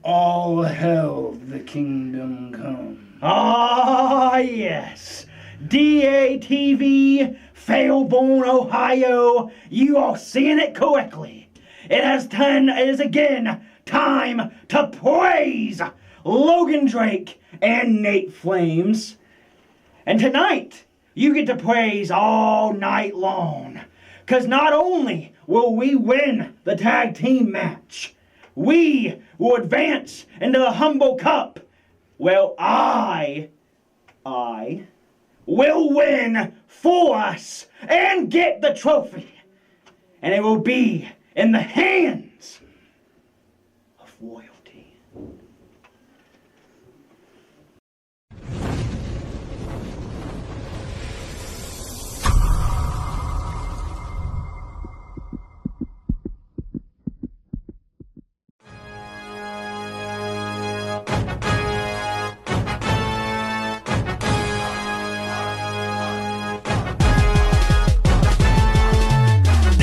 all hail the kingdom come. Ah, yes. DATV, Failbone, Ohio, you are seeing it correctly. It is again time to praise Logan Drake and Nate Flames. And tonight, you get to praise all night long. Because not only will we win the tag team match, we will advance into the Humble Cup. Well, I will win for us and get the trophy. And it will be in the hands of royalty.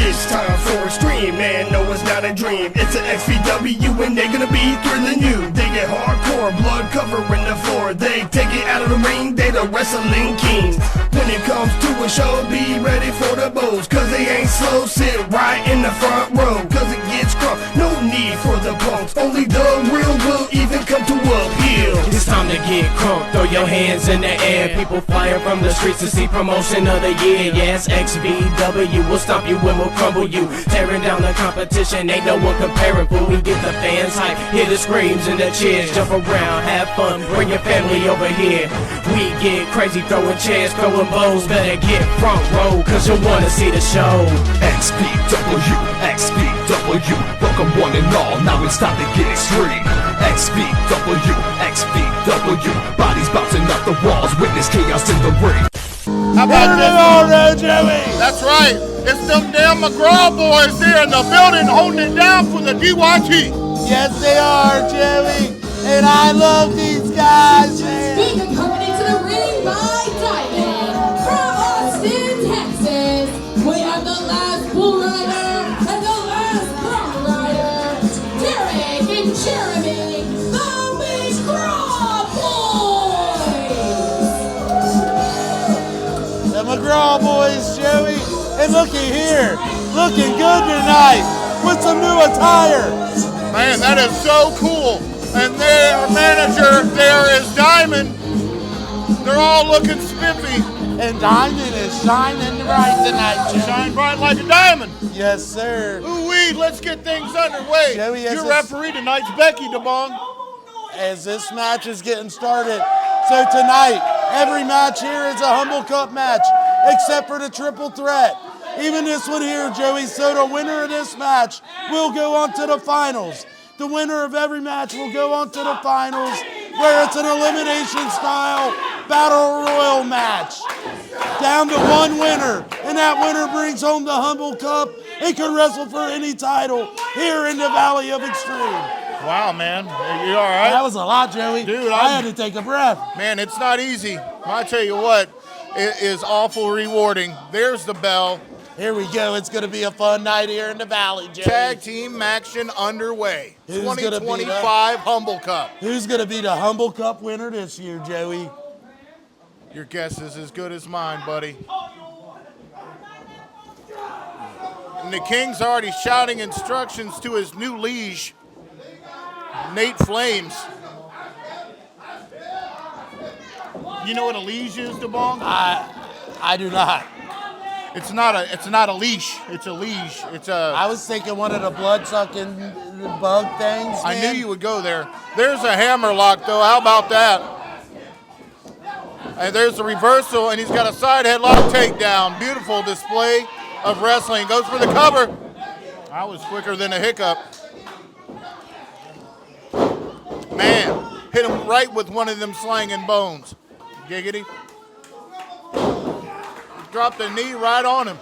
It's time for Extreme, man, no it's not a dream. It's an XVW and they're gonna be thrilling you. They get hardcore, blood covering the floor. They take it out of the ring, they the wrestling kings. When it comes to a show, be ready for the bows. Cause they ain't slow, sit right in the front row. Cause it gets crunk, no need for the punks. Only the real will even come to appeal. It's time to get crunk, throw your hands in the air. People flying from the streets to see promotion of the year. Yes, XVW will stomp you and will crumble you. Tearing down the competition, ain't no one comparing. But we get the fans hype, hear the screams and the cheers. Jump around, have fun, bring your family over here. We get crazy, throwing chairs, throwing bows. Better get front row, cause you wanna see the show. XVW, welcome one and all, now it's time to get extreme. XVW, bodies bouncing off the walls, witness chaos in the ring. How about this? Joey? That's right. It's them damn McGraw boys there in the building holding it down for the DYT. Yes, they are, Joey. And I love these guys, man. Being accompanied to the ring by Diamond from Austin, Texas. We have the last bull rider and the last prom rider, Derek and Jeremy, the McGraw boys. The McGraw boys, Joey. And looky here, looking good tonight with some new attire. Man, that is so cool. And their manager there is Diamond. They're all looking spiffy. And Diamond is shining bright tonight, Joey. Shine bright like a diamond. Yes, sir. Ooh-wee, let's get things underway. Joey, Your referee tonight's Becky DeBong. As this match is getting started. So tonight, every match here is a Humble Cup match, except for the triple threat. Even this one here, Joey. So the winner of this match will go on to the finals. The winner of every match will go on to the finals, where it's an elimination style battle royal match. Down to one winner, and that winner brings home the Humble Cup and can wrestle for any title here in the Valley of Extreme. Wow, man. Are you all right? That was a lot, Joey. Dude, I had to take a breath. Man, it's not easy. I tell you what, it is awful rewarding. There's the bell. Here we go. It's going to be a fun night here in the Valley, Joey. Tag team action underway. Who's 2025 Humble Cup. Who's going to be the Humble Cup winner this year, Joey? Your guess is as good as mine, buddy. And the King's already shouting instructions to his new liege, Nate Flames. You know what a liege is, DeBong? I do not. It's not a leash. It's a liege. I was thinking one of the blood-sucking bug things. I knew you would go there. There's a hammerlock, though. How about that? And there's the reversal, and he's got a side headlock takedown. Beautiful display of wrestling. Goes for the cover. I was quicker than a hiccup. Man, hit him right with one of them slanging bones. Giggity. Dropped the knee right on him.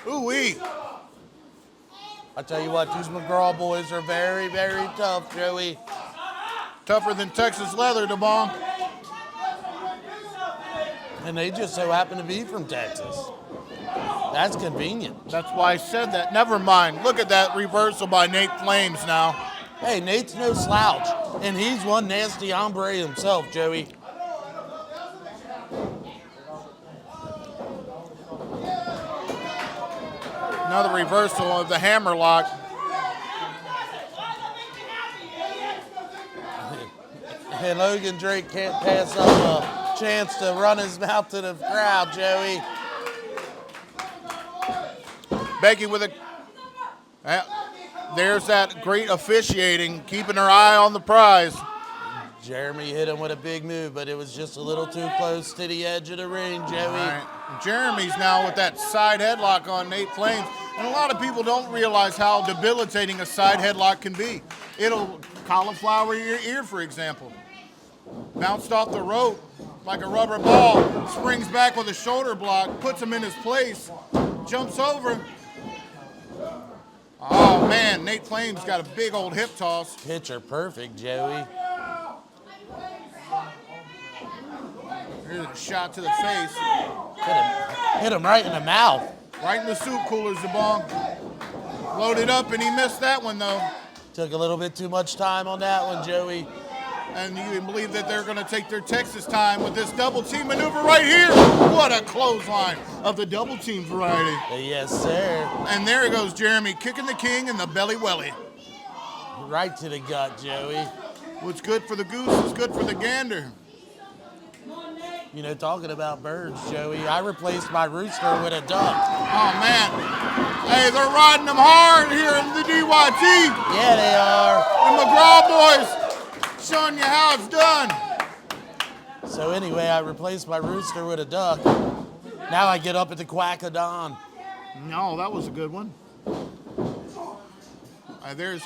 Ooh-wee. I tell you what, these McGraw boys are very, very tough, Joey. Tougher than Texas leather, DeBong. And they just so happen to be from Texas. That's convenient. That's why I said that. Never mind. Look at that reversal by Nate Flames now. Hey, Nate's no slouch, and he's one nasty hombre himself, Joey. Another reversal of the hammerlock. And Logan Drake can't pass up a chance to run his mouth to the crowd, Joey. Becky with a... There's that great officiating, keeping her eye on the prize. Jeremy hit him with a big move, but it was just a little too close to the edge of the ring, Joey. All right. Jeremy's now with that side headlock on Nate Flames. And a lot of people don't realize how debilitating a side headlock can be. It'll cauliflower your ear, for example. Bounced off the rope like a rubber ball, springs back with a shoulder block, puts him in his place, jumps over. Oh man, Nate Flames got a big old hip toss. Picture perfect, Joey. Here's a shot to the face. Hit him right in the mouth. Right in the soup cooler, Zabong. Loaded up and he missed that one though. Took a little bit too much time on that one, Joey. And you can believe that they're going to take their Texas time with this double team maneuver right here. What a clothesline of the double team variety. Yes, sir. And there goes Jeremy kicking the king in the belly welly. Right to the gut, Joey. What's good for the goose is good for the gander. You know, talking about birds, Joey, I replaced my rooster with a duck. Oh, man. Hey, they're riding them hard here in the DYT. Yeah, they are. The McGraw boys showing you how it's done. So anyway, I replaced my rooster with a duck. Now I get up at the quack of dawn. No, that was a good one. There's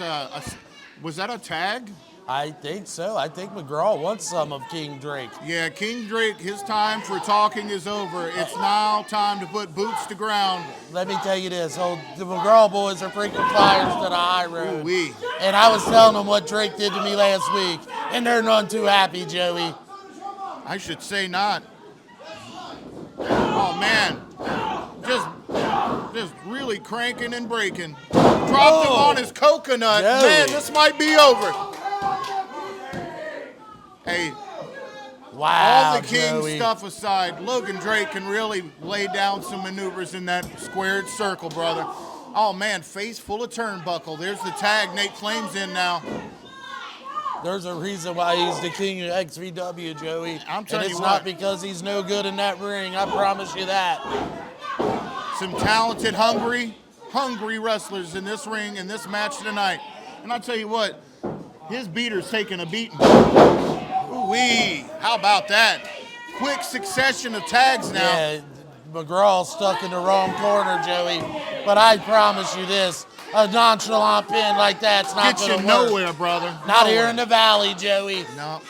was that a tag? I think so. I think McGraw wants some of King Drake. Yeah, King Drake, his time for talking is over. It's now time to put boots to ground. Let me tell you this, the McGraw boys are freaking flyers to the high road. Ooh-wee. And I was telling them what Drake did to me last week, and they're none too happy, Joey. I should say not. Oh, man. Just really cranking and breaking. Dropped him on his coconut. Joey. Man, this might be over. Hey, wow, all the King Joey. stuff aside, Logan Drake can really lay down some maneuvers in that squared circle, brother. Oh, man, face full of turnbuckle. There's the tag Nate Flames in now. There's a reason why he's the king of XVW, Joey. I'm telling and it's you not what. because he's no good in that ring. I promise you that. Some talented, hungry wrestlers in this ring, in this match tonight. And I'll tell you what, his beater's taking a beating. Ooh-wee, how about that? Quick succession of tags now. Yeah, McGraw's stuck in the wrong corner, Joey. But I promise you this, a nonchalant pin like that's not Get going you to work. nowhere, brother. Not Nowhere. here in the valley, Joey. No.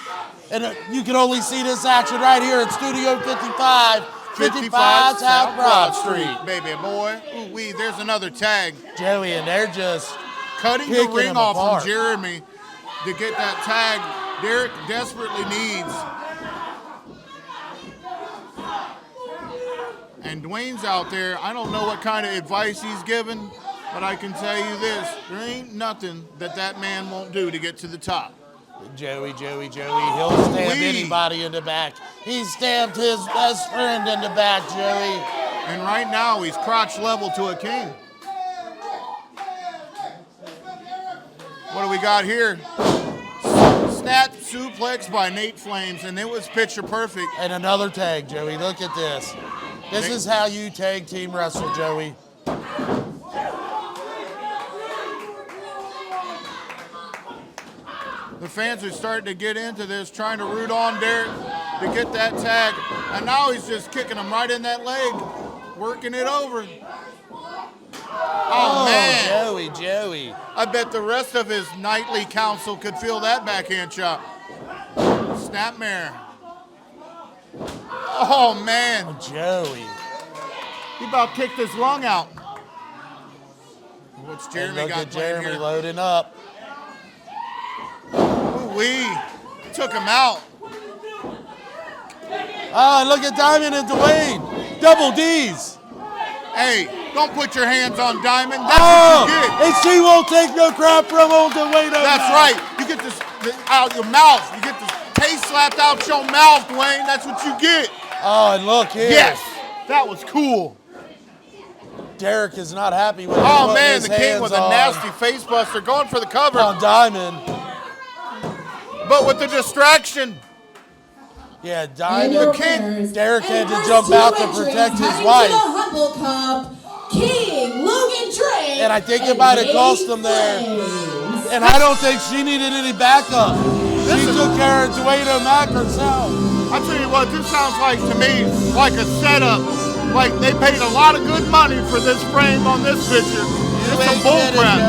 And you can only see this action right here at Studio 55, 55 South Broad Street. Baby boy. Ooh-wee, there's another tag. Joey, and they're just Cutting the picking ring him off apart. from Jeremy to get that tag Derek desperately needs. And Dwayne's out there. I don't know what kind of advice he's given, but I can tell you this. There ain't nothing that man won't do to get to the top. Joey. He'll stab Wee. anybody in the back. He stabbed his best friend in the back, Joey. And right now, he's crotch level to a king. What do we got here? Snap suplex by Nate Flames, and it was picture perfect. And another tag, Joey. Look at this. This is how you tag team wrestle, Joey. The fans are starting to get into this, trying to root on Derek to get that tag. And now he's just kicking him right in that leg, working it over. Oh, man. Joey. I bet the rest of his nightly council could feel that backhand chop. Snapmare. Oh, man. Joey. He about kicked his lung out. What's And Jeremy look got at playing Jeremy here? loading up. Ooh-wee. Took him out. Ah, look at Diamond and Dwayne. Double D's. Hey, Don't put your hands on Diamond. That's what you get. And she won't take no crap from old Dwayne. That's right. You get this out your mouth. You get this taste slapped out your mouth, Dwayne. That's what you get. Oh, and look here. Yes, that was cool. Derek is not happy with Oh, man, the King with a nasty face buster going for the cover. On Diamond. But with the distraction. Yeah, Diamond. Derek had to jump out to protect his wife. Humble Cup, King Logan Drake. And I think it might have cost him there. And I don't think she needed any backup. She took care of Dwayne O'Mac herself. I tell you what, this sounds like to me like a setup. Like they paid a lot of good money for this frame on this picture. It's some bull crap.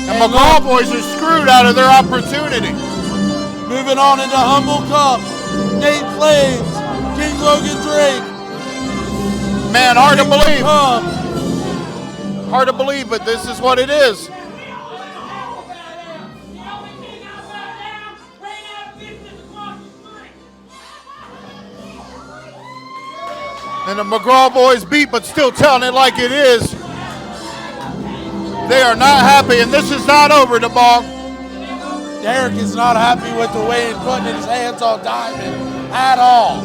And McGraw boys are screwed out of their opportunity. Moving on into Humble Cup. Nate Flames, King Logan Drake. Man, hard to believe. Hard to believe, but this is what it is. And the McGraw boys beat, but still telling it like it is. They are not happy, and this is not over, DeBong. Derek is not happy with the way he's putting his hands on Diamond at all.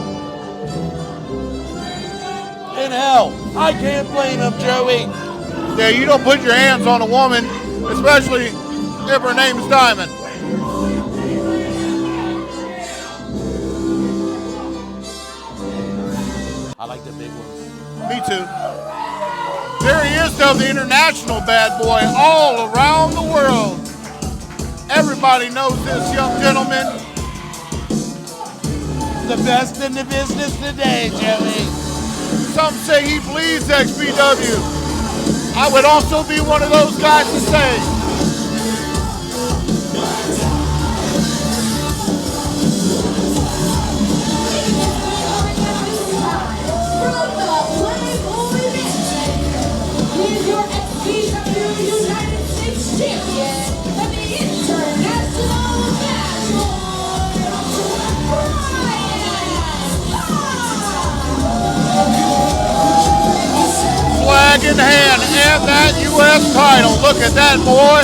In hell, I can't blame him, Joey. Yeah, you don't put your hands on a woman, especially if her name's Diamond. I like the big ones. Me too. There he is, though, the international bad boy all around the world. Everybody knows this young gentleman. The best in the business today, Joey. Some say he bleeds XVW. I would also be one of those guys to say. Here's your XVW United States champion and the international bad Flag in hand and that U.S. title. Look at that, boy.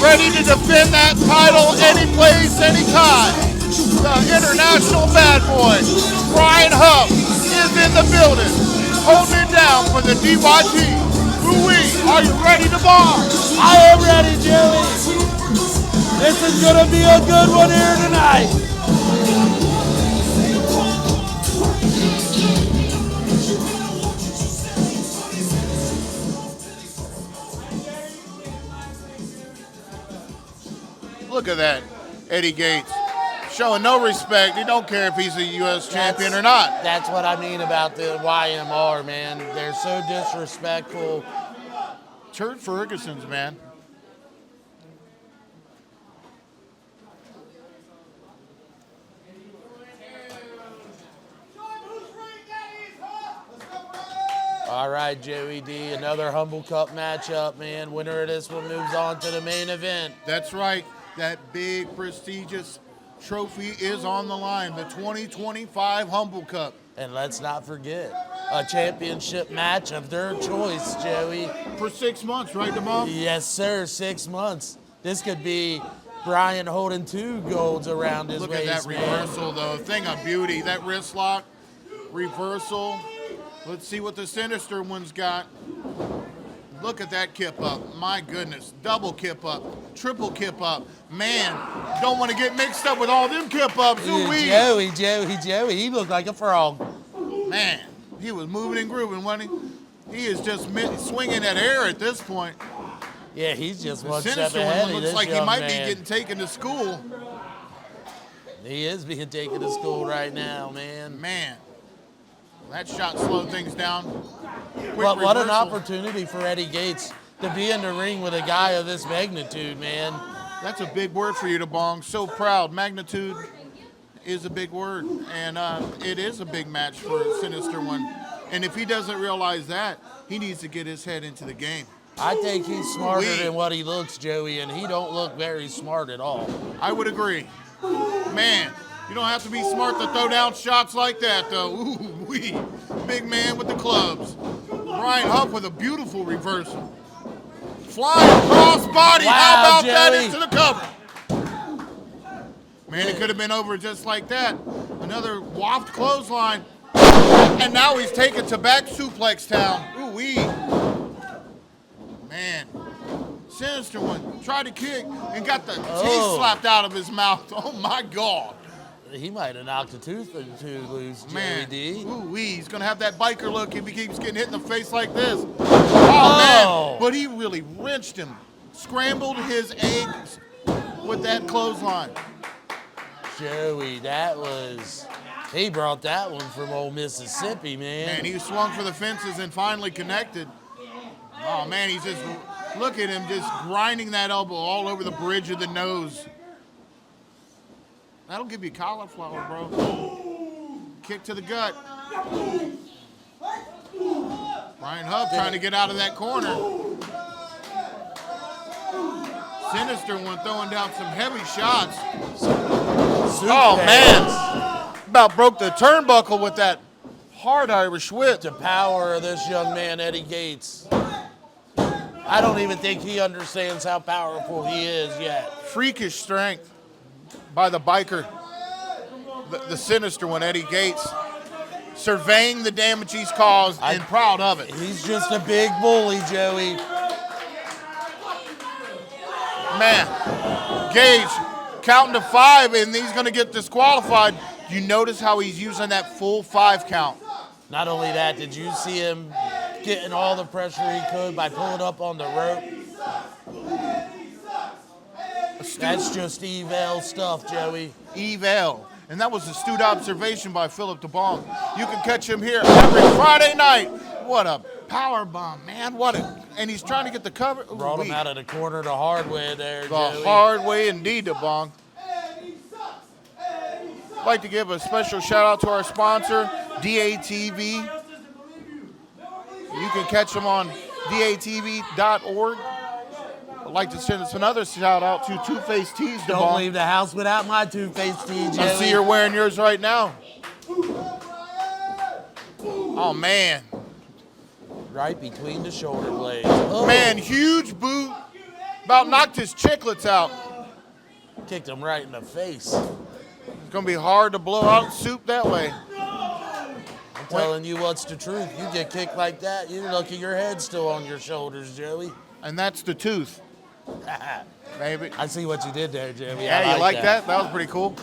Ready to defend that title any place, anytime. The international bad boy, Brian Huff, is in the building. Holding it down for the DYT. Ooh-wee, are you ready to bar? I am ready, Joey. This is going to be a good one here tonight. Look at that, Eddie Gates. Showing no respect. He don't care if he's a U.S. champion or not. That's what I mean about the YMR, man. They're so disrespectful. Turd Ferguson's, man. All right, Joey D, another Humble Cup matchup, man. Winner of this one moves on to the main event. That's right. That big, prestigious trophy is on the line. The 2025 Humble Cup. And let's not forget, a championship match of their choice, Joey. For 6 months, right, DeMont? Yes, sir, 6 months. This could be Brian holding 2 golds around his waist. Look at that reversal, though. Thing of beauty. That wrist lock, reversal. Let's see what the Sinister one's got. Look at that kip up. My goodness. Double kip up. Triple kip up. Man, don't want to get mixed up with all them kip ups. Ooh-wee. Joey. He looked like a frog. Man, he was moving and grooving, wasn't he? He is just swinging that air at this point. Yeah, he's just one step Sinister ahead. one looks like he might be getting taken to school. He is being taken to school right now, man. Man, that shot slowed things down. What an opportunity for Eddie Gates to be in the ring with a guy of this magnitude, man. That's a big word for you, DeBong. So proud. Magnitude is a big word, and it is a big match for a Sinister one. And if he doesn't realize that, he needs to get his head into the game. I think he's smarter than what he looks, Joey, and he don't look very smart at all. I would agree. Man, You don't have to be smart to throw down shots like that, though. Ooh, wee. Big man with the clubs. Brian Huff with a beautiful reversal. Flying cross body. Wow, How about that Joey. into the cover? Man, it could have been over just like that. Another waft clothesline. And now he's taken to back suplex town. Ooh-wee. Man. Sinister One tried to kick and got the teeth slapped out of his mouth. Oh, my God. He might have knocked a tooth or two loose, Joey Man. D. Ooh-wee. He's going to have that biker look if he keeps getting hit in the face like this. Oh, man. But he really wrenched him. Scrambled his eggs with that clothesline. Joey, he brought that one from old Mississippi, man. And he swung for the fences and finally connected. Oh, man, he's just, look at him just grinding that elbow all over the bridge of the nose. That'll give you cauliflower, bro. Kick to the gut. Brian Huff trying to get out of that corner. Sinister One throwing down some heavy shots. Oh, man. About broke the turnbuckle with that hard Irish whip. The power of this young man, Eddie Gates. I don't even think he understands how powerful he is yet. Freakish strength by the biker. The Sinister One, Eddie Gates. Surveying the damage he's caused and proud of it. He's just a big bully, Joey. Man, Gage counting to 5 and he's going to get disqualified. You notice how he's using that full 5 count. Not only that, did you see him getting all the pressure he could by pulling up on the rope? That's just Evel stuff, Joey. Evel. And that was astute observation by Philip DeBong. You can catch him here every Friday night. What a power bomb, man. And he's trying to get the cover. Ooh, Brought him out of the corner the hard way there, The Joey. hard way indeed, DeBong. I'd like to give a special shout out to our sponsor, DATV. You can catch them on datv.org. I'd like to send us another shout out to Two Face Tees, DeBong. Don't leave the house without my Two Face tee, Joey. I see you're wearing yours right now. Oh, man. Right between the shoulder blades. Oh. Man, huge boot. About knocked his chiclets out. Kicked him right in the face. It's going to be hard to blow out soup that way. I'm telling you what's the truth. You get kicked like that, you look at your head still on your shoulders, Joey. And that's the tooth. Maybe. I see what you did there, Joey. Yeah, you like that? That was pretty cool.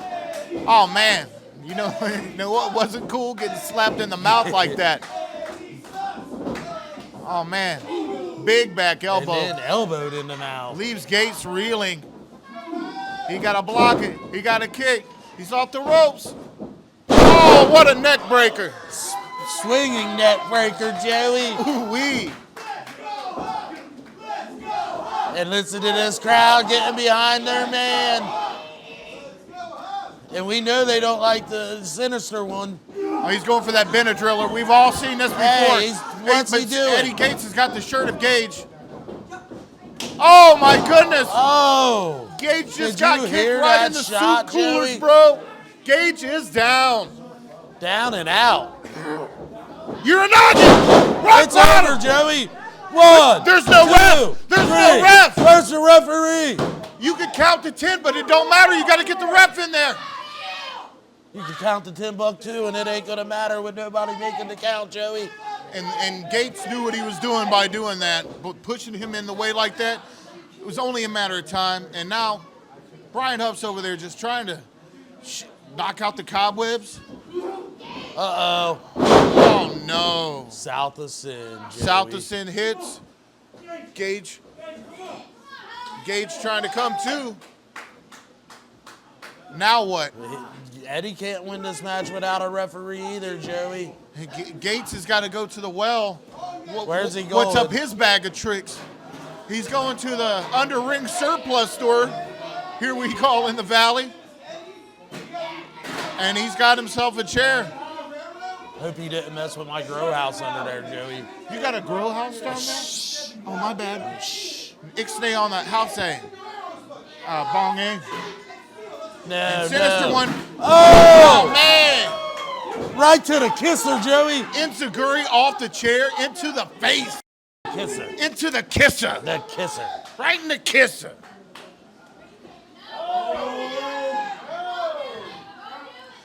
Oh, man. You know what wasn't cool? Getting slapped in the mouth like that. Oh, man. Big back elbow. And then elbowed in the mouth. Leaves Gates reeling. He got to block it. He got to kick. He's off the ropes. Oh, what a neck breaker. Swinging neck breaker, Joey. Ooh-wee. And listen to this crowd getting behind their man. And we know they don't like the Sinister One. Oh, he's going for that Benadryller. We've all seen this before. Hey, what's he doing? Eddie Gates has got the shirt of Gage. Oh, my goodness. Oh. Gage just Did got you kicked hear right that in the shot, soup coolers, Joey? bro. Gage is down. Down and out. You're an onion. Right It's bottom. over, Joey. One. There's no ref. There's no three. ref. Where's the referee? You can count to 10, but it don't matter. You got to get the ref in there. You can count to Timbuktu, and it ain't gonna matter with nobody making the count, Joey. And Gates knew what he was doing by doing that, but pushing him in the way like that, it was only a matter of time. And now, Brian Huff's over there just trying to knock out the cobwebs. Uh-oh. Oh, no. South of Sin, Joey. South of Sin hits. Gage trying to come to. Now what? Eddie can't win this match without a referee either, Joey. Gates has got to go to the well. Where's he going? What's up his bag of tricks? He's going to the under-ring surplus store, here we call in the Valley. And he's got himself a chair. Hope he didn't mess with my grow house under there, Joey. You got a grow house down there? Oh, my bad. Ixnay on that house, bong, No, Sinister no. one. Oh! Man! Right to the kisser, Joey. Enziguri off the chair into the face. Kisser. Into the kisser. The kisser. Right in the kisser.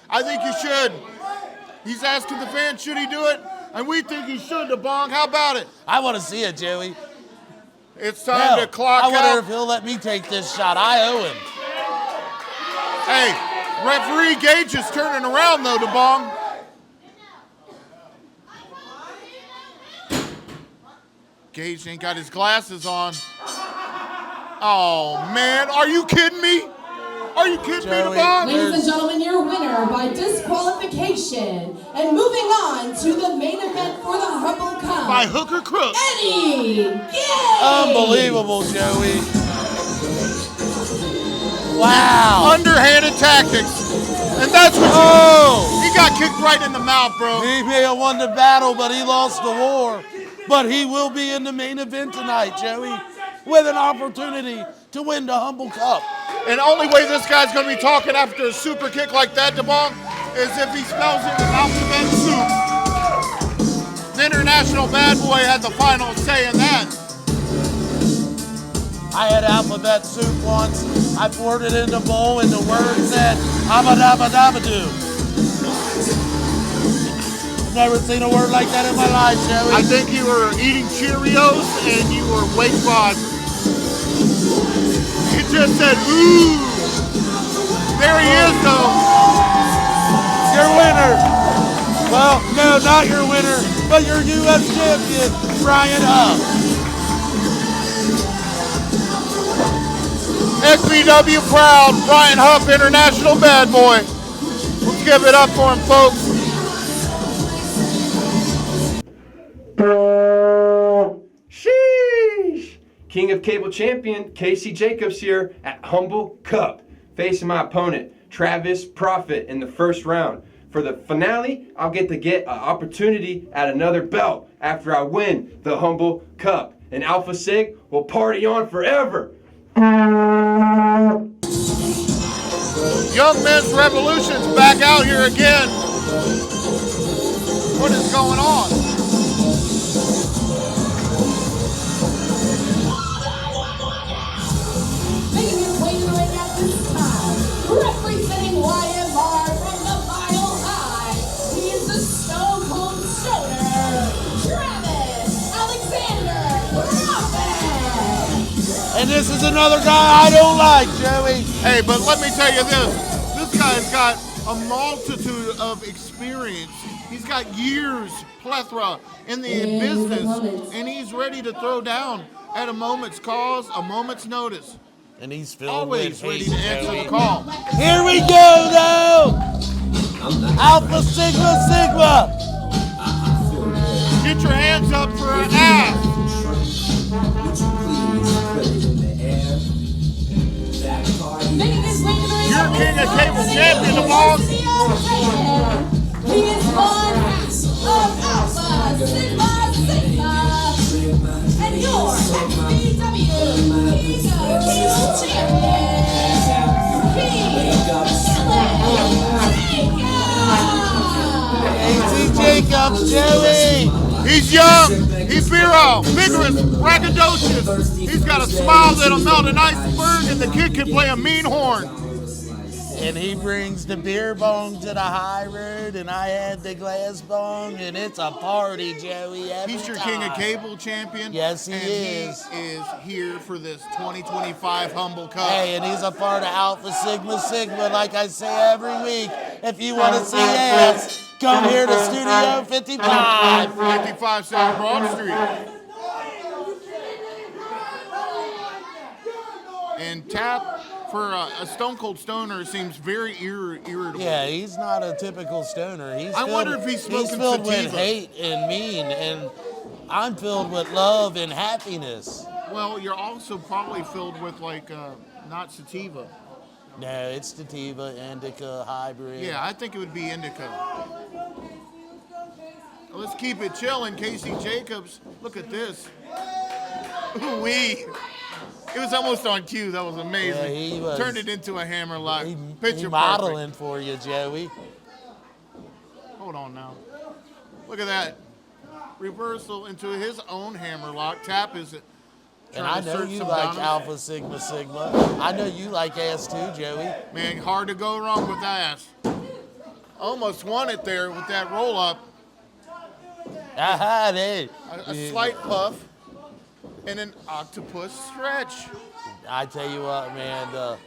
I think you should. He's asking the fans, should he do it? And we think he should, the Bong. How about it? I want to see it, Joey. It's time to clock I wonder out. if he'll let me take this shot. I owe him. Hey, referee Gage is turning around though, the Bong. Gage ain't got his glasses on. Oh man, are you kidding me? Are you kidding me, the Bong? Ladies and gentlemen, your winner by disqualification. And moving on to the main event for the Humble Cup. By hook or crook. Eddie Gage. Unbelievable, Joey. Wow. Underhanded tactics. And that's what he got kicked right in the mouth, bro. He may have won the battle, but he lost the war. But he will be in the main event tonight, Joey, with an opportunity to win the Humble Cup. And the only way this guy's going to be talking after a super kick like that, DeBong, is if he spells it with alphabet soup. The International Bad Boy had the final say in that. I had alphabet soup once. I poured it in the bowl and the word said, abba-dabba-dabba-doo. I've never seen a word like that in my life, Joey. I think you were eating Cheerios and you were Weight Watchers. He just said, ooh. There he is, though. Your winner. Well, no, not your winner, but your U.S. champion, Brian Huff. XVW proud, Brian Huff, International Bad Boy. Let's give it up for him, folks. Sheesh! King of Cable Champion Casey Jacobs here at Humble Cup, facing my opponent Travis Profit in the first round. For the finale, I'll get an opportunity at another belt after I win the Humble Cup. And Alpha Sig will party on forever. Young Men's Revolution's back out here again. What is going on? Making his way to the ring at this time, representing YMR from the Mile High, he is the Stone Cold Stoner, Travis Alexander Profit. And this is another guy I don't like, Joey. Hey, but let me tell you this. This guy's got a multitude of experience. He's got years, plethora in the business, and he's ready to throw down at a moment's cause, a moment's notice. And he's filled Always with ready hate, to answer Joey. the call. Here we go, though. Alpha Sigma Sigma. Get your hands up for an ass. Making his way to the ring. You're King of Cable Champion, the Bong. He is one half of Alpha Sigma Sigma. And your XVW King of Cable Champion, King Jacobs, Joey. He's young, he's virile, vigorous, braggadocious. He's got a smile that'll melt an iceberg, and the kid can play a mean horn. And he brings the beer bong to the high road, and I had the glass bong, and it's a party, Joey. He's your King of Cable Champion. Yes, he is. And he is here for this 2025 Humble Cup. Hey, and he's a part of Alpha Sigma Sigma, like I say every week. If you want to see ass, come here to Studio 55. 55 South Broad Street. And Tap, for a Stone Cold Stoner, seems very irritable. Yeah, he's not a typical stoner. I wonder if he's smoking filled sativa. with hate and mean, and I'm filled with love and happiness. Well, you're also probably filled with, like, not sativa. No, it's sativa, indica, hybrid. Yeah, I think it would be indica. Let's keep it chillin', Casey Jacobs. Look at this. Ooh-wee. It was almost on cue. That was amazing. Yeah, he was. Turned it into a hammerlock. He Picture modeling for you, Joey. perfect. Hold on now. Look at that. Reversal into his own hammerlock. Tap is And trying I to know search you some like dominance. Alpha Sigma Sigma. I know you like ass too, Joey. Man, hard to go wrong with ass. Almost won it there with that roll up. Aha, there. A slight puff and an octopus stretch. I tell you what, man,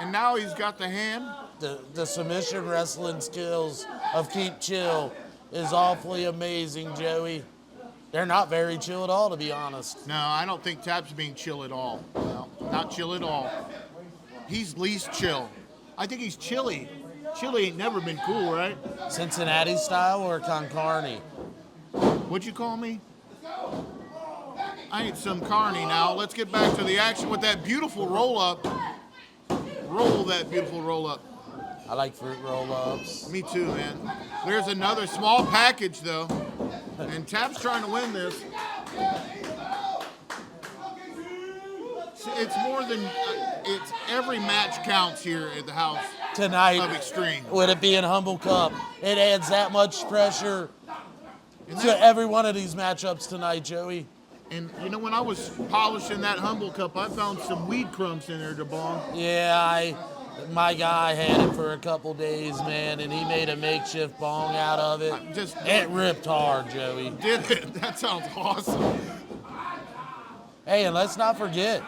And now he's got the hand. the submission wrestling skills of Keep Chill is awfully amazing, Joey. They're not very chill at all, to be honest. No, I don't think Tap's being chill at all. No, not chill at all. He's least chill. I think he's chilly. Chili ain't never been cool, right? Cincinnati style or con carne? What'd you call me? I ain't some carny now. Let's get back to the action with that beautiful roll up. Roll that beautiful roll up. I like fruit roll-ups. Me too, man. There's another small package though. And Tap's trying to win this. It's more than, it's every match counts here at the house Tonight, of Extreme. with it being Humble Cup, it adds that much pressure to every one of these matchups tonight, Joey. And you know, when I was polishing that Humble Cup, I found some weed crumbs in there, DeBong. Yeah, my guy had it for a couple days, man, and he made a makeshift bong out of it. It ripped hard, Joey. Did it? That sounds awesome. Hey, and let's not forget,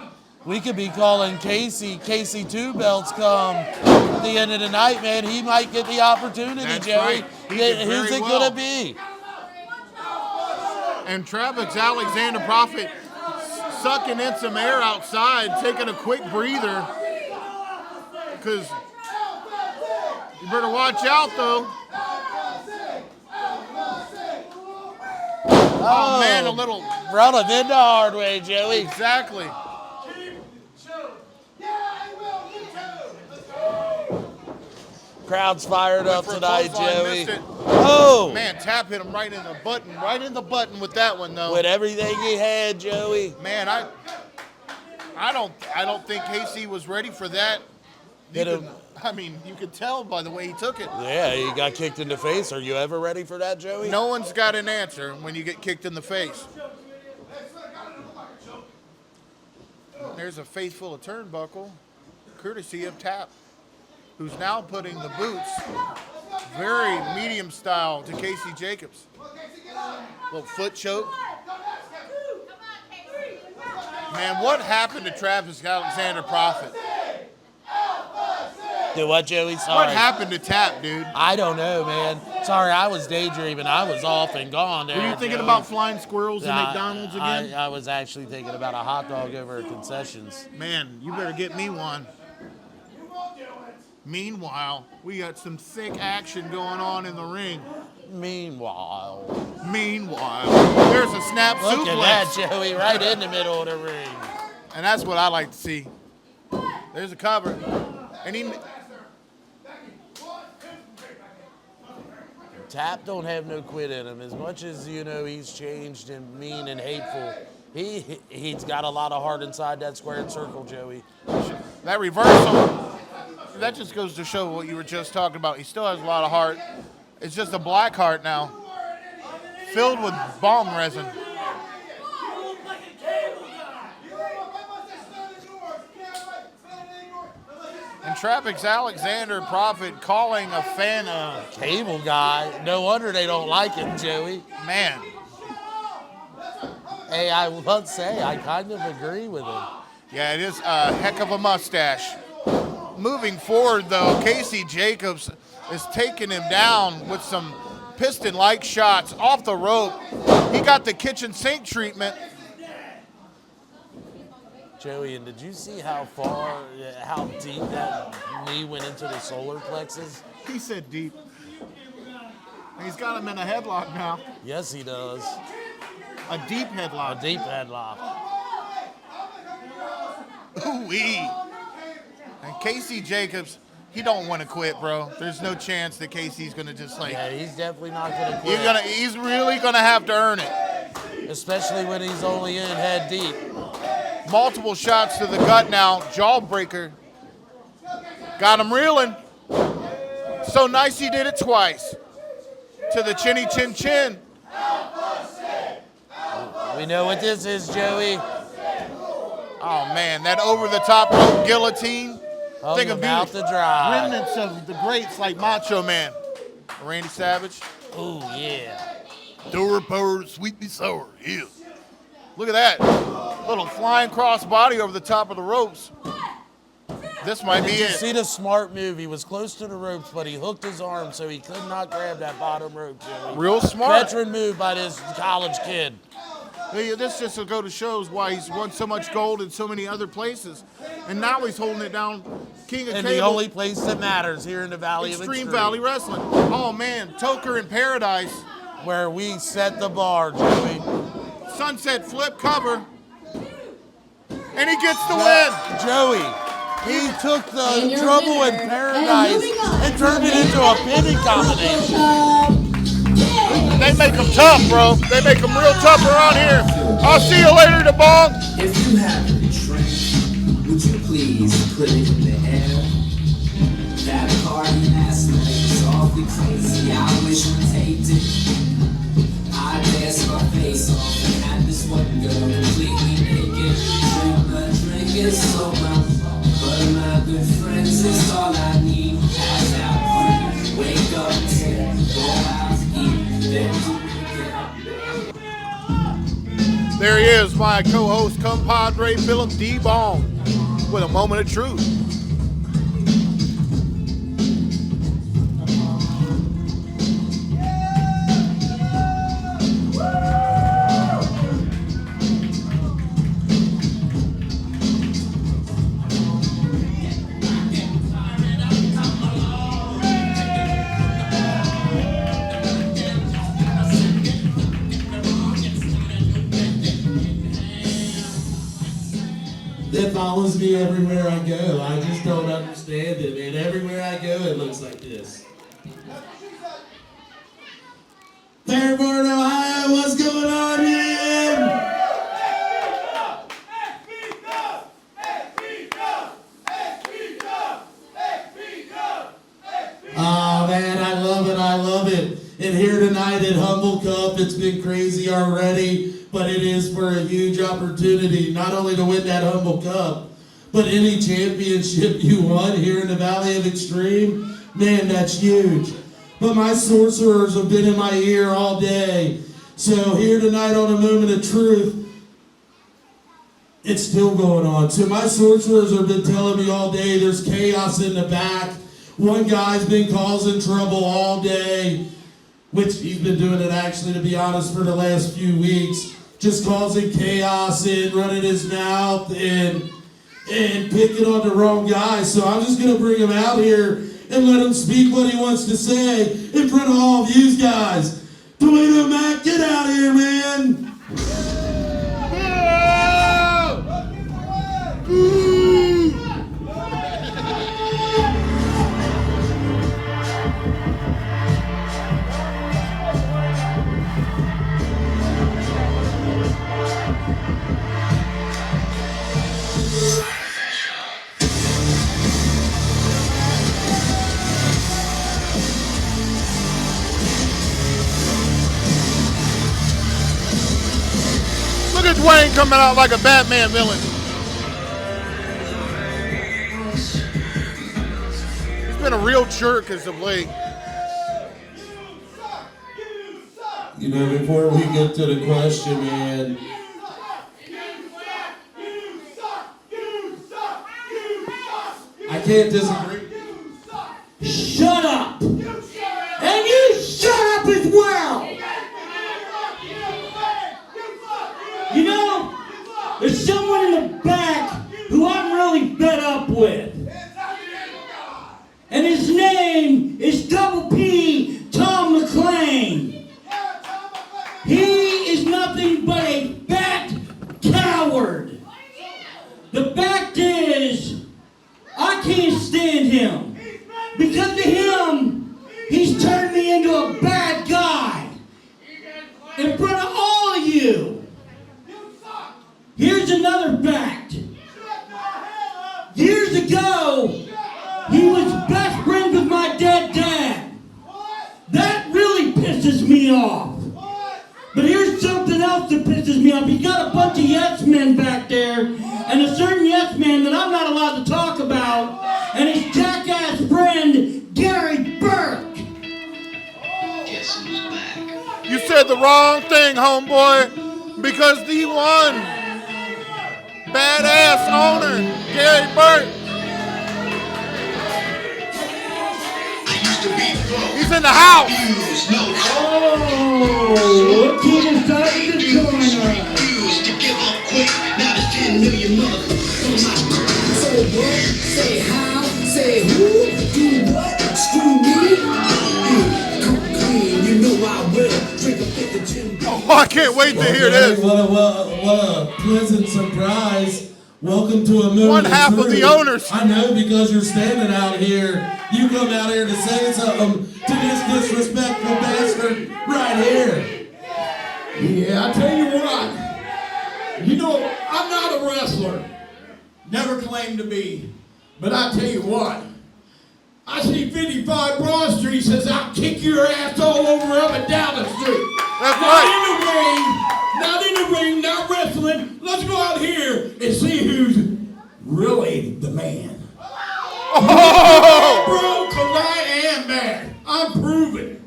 we could be calling Casey two belts come at the end of the night, man. He might get the opportunity, That's Joey. right. He did Who's very it well. gonna be? And Travis Alexander Prophet sucking in some air outside, taking a quick breather. Because you better watch out, though. Oh, man, a little. Brought him in the hard way, Joey. Exactly. Crowd's fired up For a tonight, clothesline, Joey. missed it. Oh! Man, Tap hit him right in the button with that one, though. With everything he had, Joey. Man, I don't think KC was ready for that. Hit him. You could tell by the way he took it. Yeah, he got kicked in the face. Are you ever ready for that, Joey? No one's got an answer when you get kicked in the face. There's a faithful of turnbuckle, courtesy of Tap, who's now putting the boots, very medium style, to Casey Jacobs. Little foot choke. Man, what happened to Travis Alexander Prophet? Do what, Joey? Sorry. What happened to Tap, dude? I don't know, man. Sorry, I was daydreaming. I was off and gone there. Were you thinking Joey. about flying squirrels in McDonald's again? I was actually thinking about a hot dog over at concessions. Man, you better get me one. Meanwhile, we got some thick action going on in the ring. Meanwhile, there's a snap look suplex. at that, Joey, right in the middle of the ring. And that's what I like to see. There's a cover. And he... Tap don't have no quit in him. As much as, he's changed and mean and hateful, he's got a lot of heart inside that square circle, Joey. That reversal, that just goes to show what you were just talking about. He still has a lot of heart. It's just a black heart now, filled with balm resin. And Travis Alexander Prophet calling a fan a cable guy. No wonder they don't like him, Joey. Man. Hey, I must say, I kind of agree with him. Yeah, it is a heck of a mustache. Moving forward, though, Casey Jacobs is taking him down with some piston-like shots off the rope. He got the kitchen sink treatment. Joey, and did you see how deep that knee went into the solar plexus? He said deep. He's got him in a headlock now. Yes, he does. A deep headlock. A deep headlock. Ooh-wee. And Casey Jacobs, he don't want to quit, bro. There's no chance that Casey's going to just Yeah, he's definitely not going to quit. He's really going to have to earn it. especially when he's only in head deep. Multiple shots to the gut now. Jawbreaker. Got him reeling. So nice he did it twice. To the chinny chin chin. We know what this is, Joey. Oh man, that over the top rope guillotine. Think of out the drive. remnants of the greats like Macho Man. Randy Savage. Ooh, yeah. Door power, sweet me sour. Yeah. Look at that. Little flying cross body over the top of the ropes. This might be Did you it. see the smart move? He was close to the ropes, but he hooked his arm so he could not grab that bottom rope, Joey. Real smart. Veteran move by this college kid. Hey, this just will go to shows why he's won so much gold in so many other places. And now he's holding it down. King of And Cable. the only place that matters here in the Valley of Extreme Extreme. Valley Wrestling. Oh man, Toker in Paradise. Where we set the bar, Joey. Sunset flip cover. And he gets the win. Joey, he took the And your trouble in winner, Paradise and moving on and turned it to into a pinning combination. They make them tough, bro. They make them real tough around here. I'll see you later, DeBong. If you have a drink, would you please put it in the air? That party last night was awfully crazy. I wish I taped it. I danced my face off and had this one girl completely naked. Drink my drink is so my fault, but my good friends is all I need. Pass out, wake up, go out, eat, then do it again. There he is, my co-host, compadre Philip D. Bong, with a moment of truth. It follows me everywhere I go. I just don't understand it, man. Everywhere I go, it looks like this. Fairborn, Ohio, what's going on, man? Oh, man, I love it, I love it. And here tonight at Humble Cup, it's been crazy already, but it is for a huge opportunity, not only to win that Humble Cup, but any championship you won here in the Valley of Extreme, man, that's huge. But my sorcerers have been in my ear all day. So here tonight on A Moment of Truth, it's still going on. So my sorcerers have been telling me all day there's chaos in the back. One guy's been causing trouble all day, which he's been doing it actually, to be honest, for the last few weeks. Just causing chaos and running his mouth and picking on the wrong guy. So I'm just going to bring him out here and let him speak what he wants to say in front of all of you guys. Toledo Mac, get out of here, man. Look at Dwayne coming out like a Batman villain. He's been a real jerk as of late. You know, before we get to the question, man, I can't disagree. Shut up! And you shut up as well! You know, there's someone in the back who I'm really fed up with. And his name is Double P Tom McClain. He is nothing but a fat coward. The fact is, I can't stand him. Because of him, he's turned me into a bad guy. In front of all of you. Here's another fact. Years ago, he was best friends with my dead dad. That really pisses me off. But here's something else that pisses me off. You got a bunch of yes men back there, and a certain yes man that I'm not allowed to talk about, and his jackass friend, Gary Burke. Guess who's back? You said the wrong thing, homeboy, because the one badass owner, Gary Burke, he's in the house. Oh, look who decided to join us. Say what? Say how? Say who? Do what? Screw me? Come clean, you know I will. Drink a fifth of gin. Oh, I can't wait to hear this. What a pleasant surprise. Welcome to a movie. One half of the owners. I know, because you're standing out here. You come out here to say something to this disrespectful bastard right here. Yeah, I tell you what. You know, I'm not a wrestler. Never claimed to be. But I tell you what. I see 55 Broad Street says I'll kick your ass all over up and down the street. That's not right. Not in the ring, not wrestling. Let's go out here and see who's really the man. Oh! Bro, because I am man. I'm proven.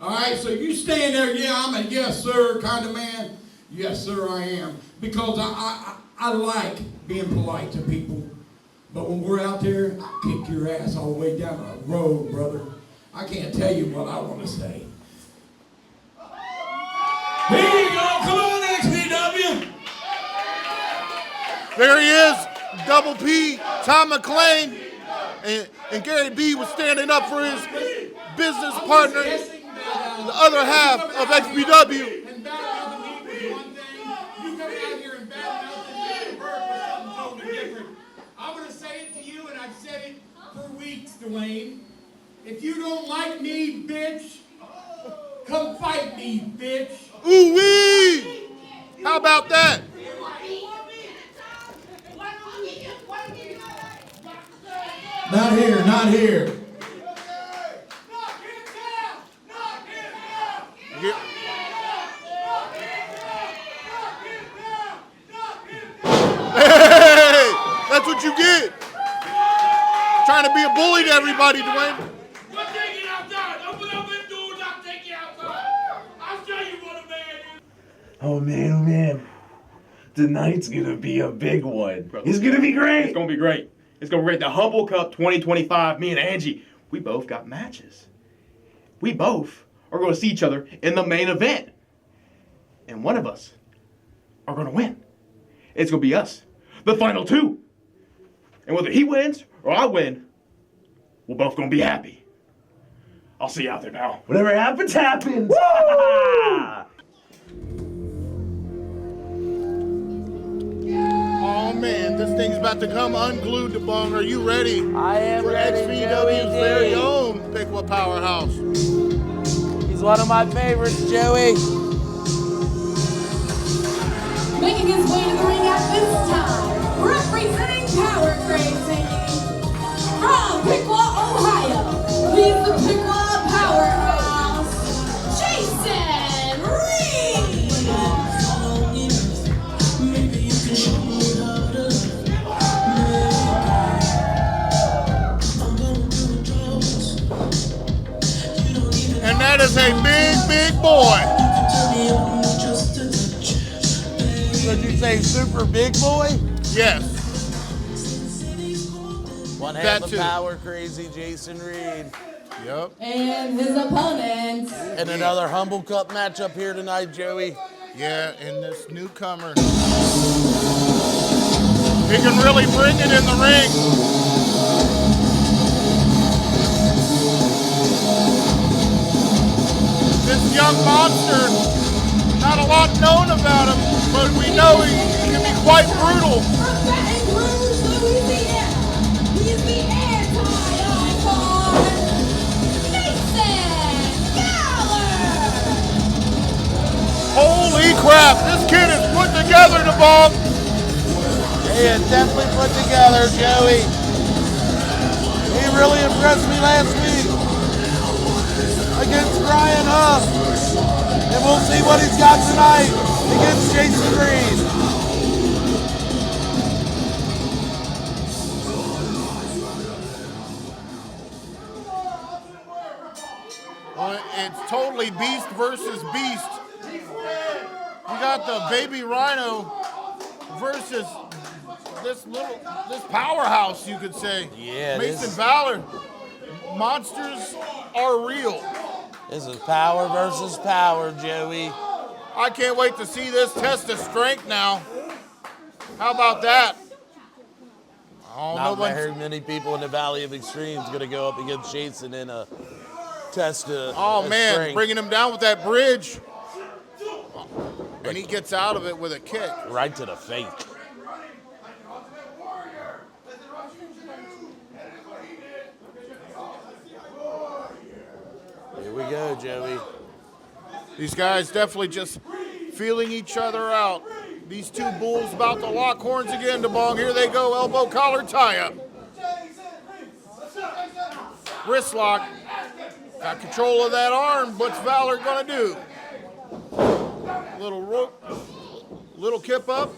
All right, so you stand there, yeah, I'm a yes sir kind of man. Yes sir, I am. Because I like being polite to people. But when we're out there, I kick your ass all the way down the road, brother. I can't tell you what I want to say. Here you go. Come on, XVW. There he is, Double P, Tom McClain, and Gary B was standing up for his business partner, the other half of XVW. And bad mouthing me was one thing. You coming out here and bad mouthing Burke was something totally different. I'm going to say it to you, and I've said it for weeks, Dwayne. If you don't like me, bitch, come fight me, bitch. Ooh-wee! How about that? Not here, not here. Hey, that's what you get. Trying to be a bully to everybody, Dwayne. We'll take it outside. Open up them doors, I'll take you outside. I'll show you what a man is. Oh man. Tonight's gonna be a big one. It's gonna be great. It's gonna be great. It's gonna be great. The Humble Cup 2025, me and Angie, we both got matches. We both are gonna see each other in the main event. And one of us are gonna win. It's gonna be us, the final two. And whether he wins or I win, we're both gonna be happy. I'll see you out there, pal. Whatever happens, happens. Oh man, this thing's about to come unglued to bone. Are you ready? I am for ready, XVW's Joey very D. own Pickwa Powerhouse. He's one of my favorites, Joey. Making his way to the ring at this time, representing Power Crazy from Pickwa, Ohio. He's the Pickwa Powerhouse, Jason Reed. And that is a big boy. Did you say super big boy? Yes. One That half of too. Power Crazy Jason Reed. Yep. And his opponent. And another Humble Cup matchup here tonight, Joey. Yeah, and this newcomer, he can really bring it in the ring. This young monster, not a lot known about him, but we know he can be quite brutal. From Baton Rouge, Louisiana, he's the anti-icon, Nathan Fowler. Holy crap, this kid is put together, DeBall. He is definitely put together, Joey. He really impressed me last week against Brian Huff. And we'll see what he's got tonight against Jason Reed. Well, it's totally beast versus beast. You got the baby rhino versus this powerhouse, you could say. Yeah, Mason Valor. Monsters are real. This is power versus power, Joey. I can't wait to see this test of strength now. How about that? Not very many people in the Valley of Extremes going to go up against Jason in a test of strength. Bringing him down with that bridge. And he gets out of it with a kick. Right to the face. Here we go, Joey. These guys definitely just feeling each other out. These two bulls about to lock horns again, DeBong. Here they go, elbow collar tie-up. Wrist lock. Got control of that arm. What's Valor gonna do? Little rope, little kip up.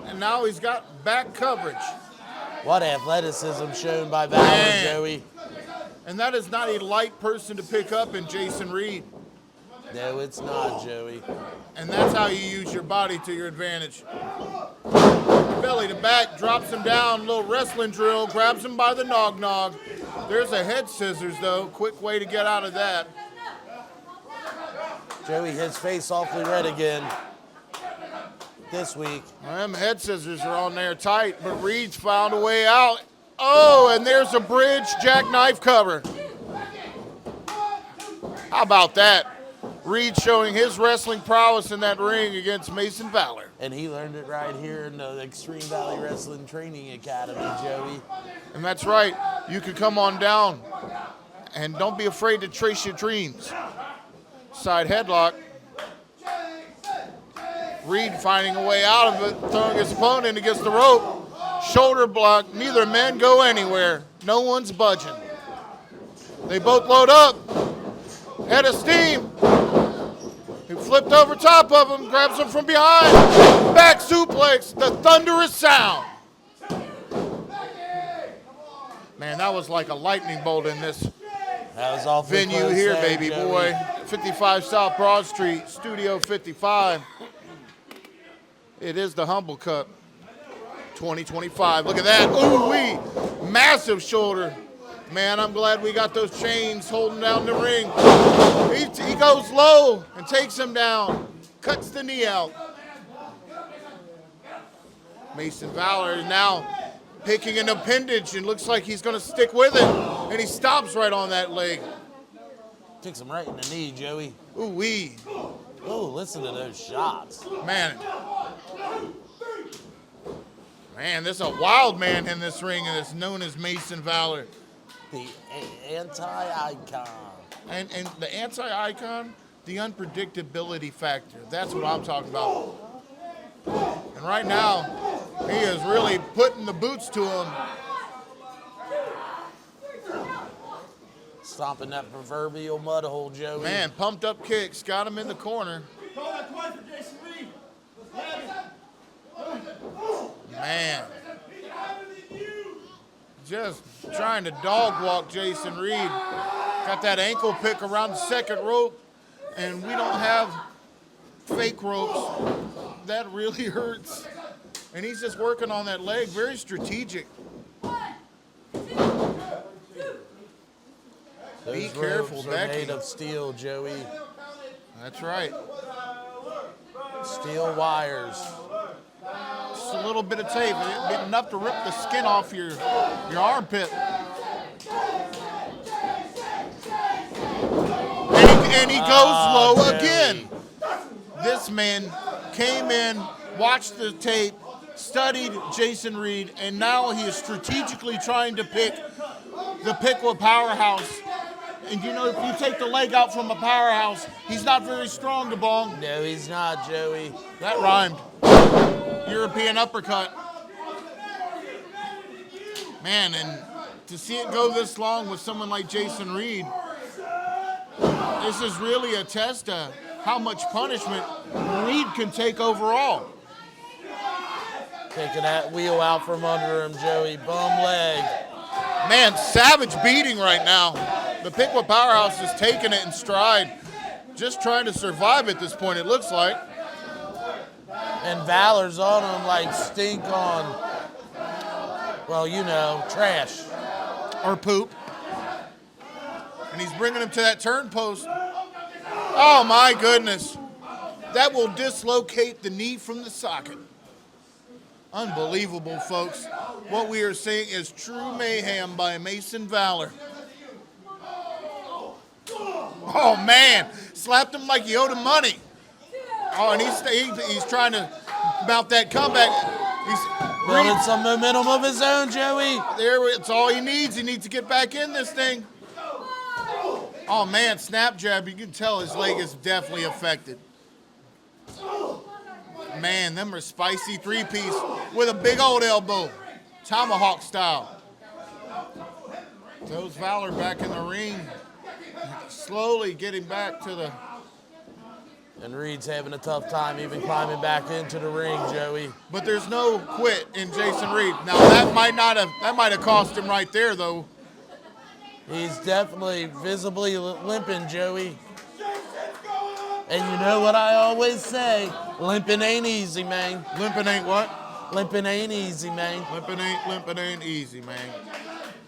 And now he's got back coverage. What athleticism shown by Valor, Joey. And that is not a light person to pick up in Jason Reed. No, it's not, Joey. And that's how you use your body to your advantage. Belly to back, drops him down, little wrestling drill, grabs him by the nog-nog. There's a head scissors, though. Quick way to get out of that. Joey, his face awfully red again this week. Them head scissors are on there tight, but Reed's found a way out. Oh, and there's a bridge jackknife cover. How about that? Reed showing his wrestling prowess in that ring against Mason Valor. And he learned it right here in the Extreme Valley Wrestling Training Academy, Joey. And that's right. You can come on down. And don't be afraid to trace your dreams. Side headlock. Reed finding a way out of it, throwing his opponent against the rope. Shoulder block. Neither men go anywhere. No one's budging. They both load up. Head of steam. He flipped over top of him, grabs him from behind. Back suplex, the thunderous sound. Man, that was like a lightning bolt in this venue here, baby boy. 55 South Broad Street, Studio 55. It is the Humble Cup 2025. Look at that. Ooh-wee. Massive shoulder. Man, I'm glad we got those chains holding down the ring. He goes low and takes him down. Cuts the knee out. Mason Valor is now picking an appendage and looks like he's going to stick with it. And he stops right on that leg. Kicks him right in the knee, Joey. Ooh-wee. Oh, listen to those shots. Man, there's a wild man in this ring, and it's known as Mason Valor. The anti-icon. And the anti-icon, the unpredictability factor. That's what I'm talking about. And right now, he is really putting the boots to him. Stomping that proverbial mud hole, Joey. Man, pumped up kicks. Got him in the corner. Man. Just trying to dog walk Jason Reed. Got that ankle pick around the second rope, and we don't have fake ropes. That really hurts. And he's just working on that leg, very strategic. Be careful, Becky. Made of steel, Joey. That's right. Steel wires. Just a little bit of tape, enough to rip the skin off your armpit. And he goes low again. This man came in, watched the tape, studied Jason Reed, and now he is strategically trying to pick the Pickwa powerhouse And you know, if you take the leg out from a powerhouse, he's not very strong, DeBong. No, he's not, Joey. That rhymed. European uppercut. Man, and to see it go this long with someone like Jason Reed, this is really a test of how much punishment Reed can take overall. Taking that wheel out from under him, Joey. Bum leg. Man, savage beating right now. The Piqua Powerhouse is taking it in stride. Just trying to survive at this point, it looks like. And Valor's on him like stink on, well, you know, trash. Or poop. And he's bringing him to that turn post. Oh, my goodness. That will dislocate the knee from the socket. Unbelievable, folks. What we are seeing is true mayhem by Mason Valor. Oh, man. Slapped him like he owed him money. Oh, and he's trying to mount that comeback. He's building some momentum of his own, Joey. It's all he needs. He needs to get back in this thing. Oh, man, snap jab. You can tell his leg is definitely affected. Man, them are spicy three-piece with a big old elbow. Tomahawk style. Throws Valor back in the ring. Slowly getting back to the... And Reed's having a tough time even climbing back into the ring, Joey. But there's no quit in Jason Reed. Now, that might have cost him right there, though. He's definitely visibly limping, Joey. And you know what I always say, limping ain't easy, man. Limping ain't what? Limping ain't easy, man. Limping ain't easy, man.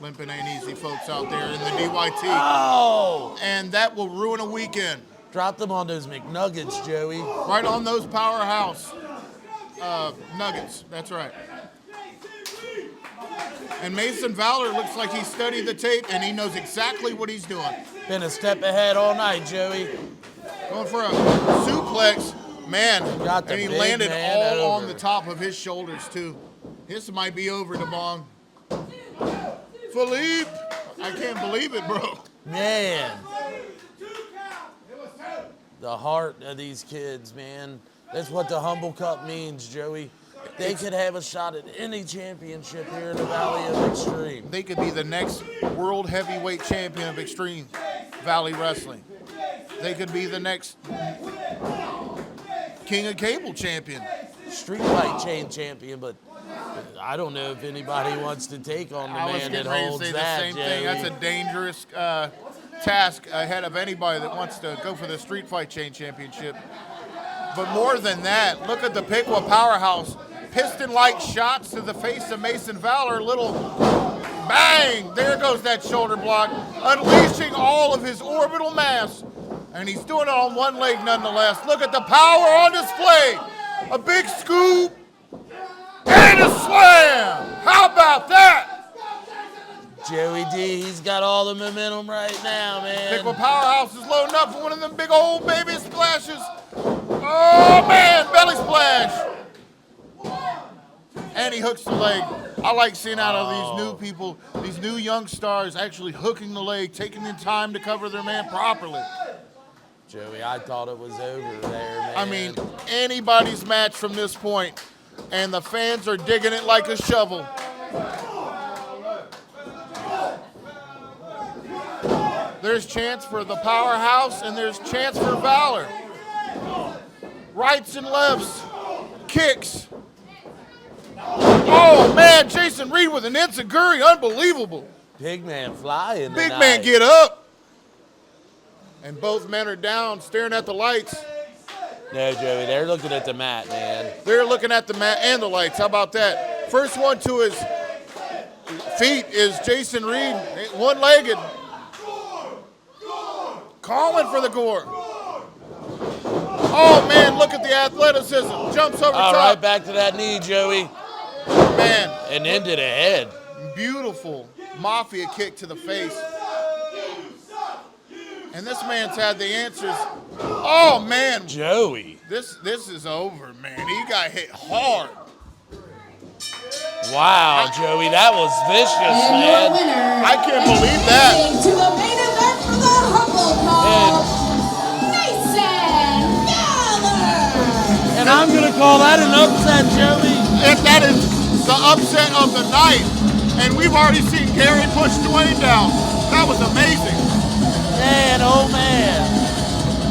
Limping ain't easy, folks out there in the DYT. Oh! And that will ruin a weekend. Drop them on those McNuggets, Joey. Right on those powerhouse nuggets. That's right. And Mason Valor looks like he studied the tape and he knows exactly what he's doing. Been a step ahead all night, Joey. Going for a suplex, man. And he landed all on the top of his shoulders, too. This might be over, DeBong. Philippe, I can't believe it, bro. Man. The heart of these kids, man. That's what the Humble Cup means, Joey. They could have a shot at any championship here in the Valley of Extreme. They could be the next world heavyweight champion of Extreme Valley Wrestling. They could be the next King of Cable champion. Street fight chain champion, but I don't know if anybody wants to take on the man that holds that. Same thing. That's a dangerous task ahead of anybody that wants to go for the Street Fight Chain Championship. But more than that, look at the Piqua Powerhouse. Piston-like shots to the face of Mason Valor. Little bang. There goes that shoulder block, unleashing all of his orbital mass. And he's doing it on one leg nonetheless. Look at the power on display. A big scoop and a slam. How about that? Joey D, he's got all the momentum right now, man. Piqua Powerhouse is loading up for one of them big old baby splashes. Oh, man, belly splash. And he hooks the leg. I like seeing out of these new people, these new young stars actually hooking the leg, taking the time to cover their man properly. Joey, I thought it was over there, man. I mean, anybody's match from this point, and the fans are digging it like a shovel. There's chance for the Powerhouse, and there's chance for Valor. Rights and lefts, kicks. Oh, man, Jason Reed with an enziguri, unbelievable. Big man flying Big tonight. man get up. And both men are down, staring at the lights. No, Joey, they're looking at the mat, man. They're looking at the mat and the lights. How about that? First one to his feet is Jason Reed, one-legged. Calling for the gore. Oh, man, look at the athleticism. Jumps over top. Right back to that knee, Joey. Man. And into the head. Beautiful mafia kick to the face. And this man's had the answers. Oh, man. Joey. This is over, man. He got hit hard. Wow, Joey, that was vicious, man. Winner, I can't believe that. To the main event for the And I'm going to call that an upset, Joey. If that is the upset of the night, and we've already seen Gary push Dwayne down. That was amazing. Man, oh man.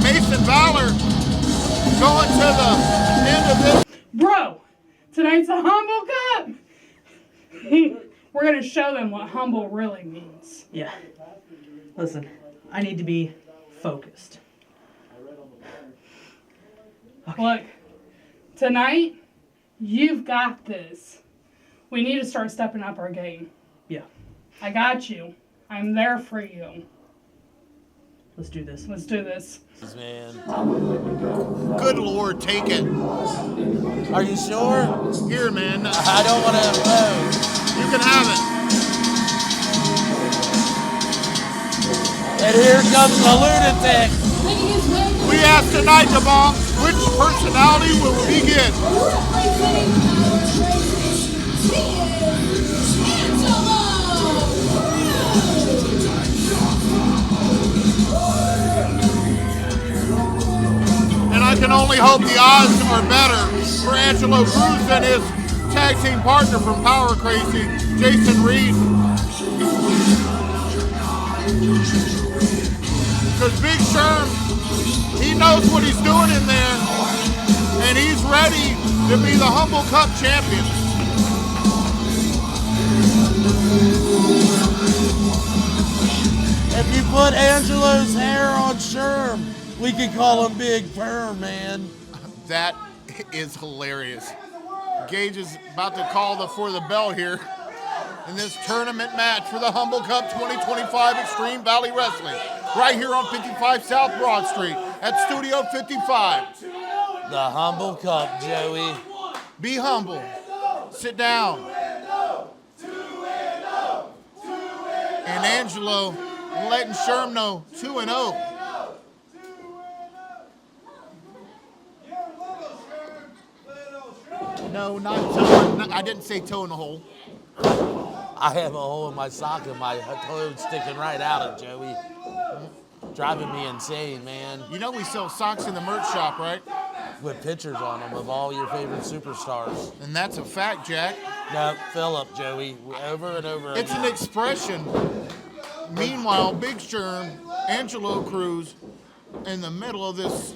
Mason Valor going to the end of this. Bro, tonight's a Humble Cup. We're going to show them what humble really means. Yeah. Listen, I need to be focused. Okay. Look, tonight, you've got this. We need to start stepping up our game. Yeah. I got you. I'm there for you. Let's do this. Let's do this. Man. Good Lord, take it. Are you sure? Here, man. I don't want to impose. You can have it. And here comes the lunatic. We asked tonight, DeBonk, which personality will begin? And I can only hope the odds are better for Angelo Cruz than his tag team partner from Power Crazy, Jason Reed. Because Big Sherm, he knows what he's doing in there, and he's ready to be the Humble Cup champion. If you put Angelo's hair on Sherm, we could call him Big Perm, man. That is hilarious. Gage is about to call for the bell here in this tournament match for the Humble Cup 2025 Extreme Valley Wrestling, right here on 55 South Broad Street at Studio 55. The Humble Cup, Joey. Be humble. Sit down. And Angelo letting Sherm know 2-0. No, not toe. I didn't say toe in the hole. I have a hole in my sock and my toe sticking right out of Joey. Driving me insane, man. You know we sell socks in the merch shop, right? With pictures on them of all your favorite superstars. And that's a fact, Jack. No, Philip, Joey, over and over It's again. an expression. Meanwhile, Big Sherm, Angelo Cruz, in the middle of this